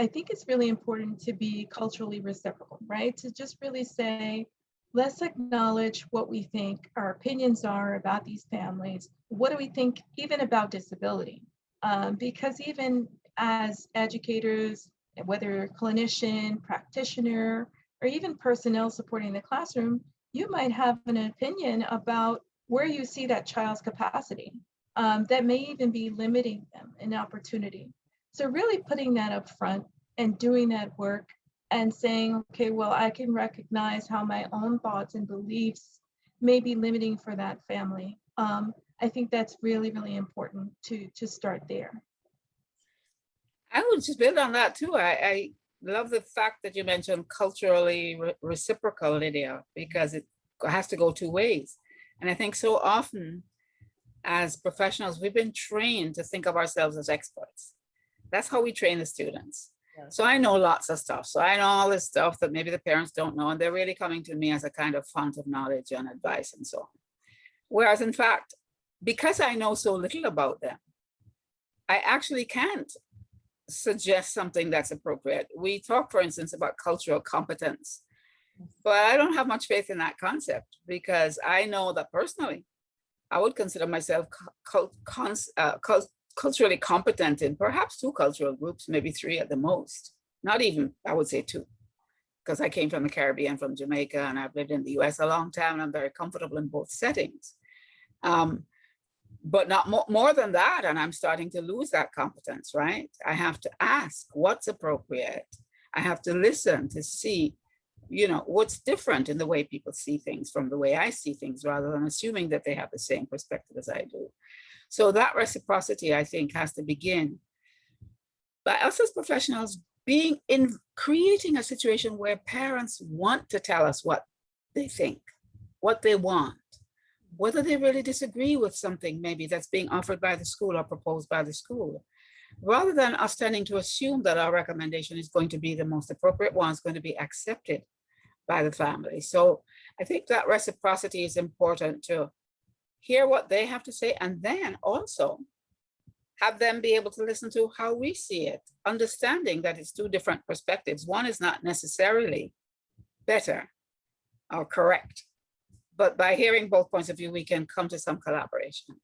I think it's really important to be culturally reciprocal, right? To just really say, let's acknowledge what we think our opinions are about these families. What do we think even about disability? Because even as educators, whether clinician, practitioner, or even personnel supporting the classroom, you might have an opinion about where you see that child's capacity that may even be limiting them an opportunity. So really putting that up front and doing that work and saying, okay, well, I can recognize how my own thoughts and beliefs may be limiting for that family. I think that's really, really important to start there. I would just build on that too. I love the fact that you mentioned culturally reciprocal, Lydia, because it has to go two ways. And I think so often as professionals, we've been trained to think of ourselves as experts. That's how we train the students. Yeah. So I know lots of stuff. So I know all this stuff that maybe the parents don't know, and they're really coming to me as a kind of font of knowledge and advice and so on. Whereas in fact, because I know so little about them, I actually can't suggest something that's appropriate. We talk, for instance, about cultural competence, but I don't have much faith in that concept because I know that personally, I would consider myself culturally competent in perhaps 2 cultural groups, maybe 3 at the most. Not even, I would say 2, because I came from the Caribbean, from Jamaica, and I've lived in the US a long time, and I'm very comfortable in both settings. But not more than that, and I'm starting to lose that competence, right? I have to ask what's appropriate. I have to listen to see, you know, what's different in the way people see things from the way I see things, rather than assuming that they have the same perspective as I do. So that reciprocity, I think, has to begin by us as professionals creating a situation where parents want to tell us what they think, what they want, whether they really disagree with something maybe that's being offered by the school or proposed by the school, rather than us tending to assume that our recommendation is going to be the most appropriate one, is going to be accepted by the family. So I think that reciprocity is important, to hear what they have to say, and then also have them be able to listen to how we see it, understanding that it's 2 different perspectives. One is not necessarily better or correct, but by hearing both points of view, we can come to some collaboration.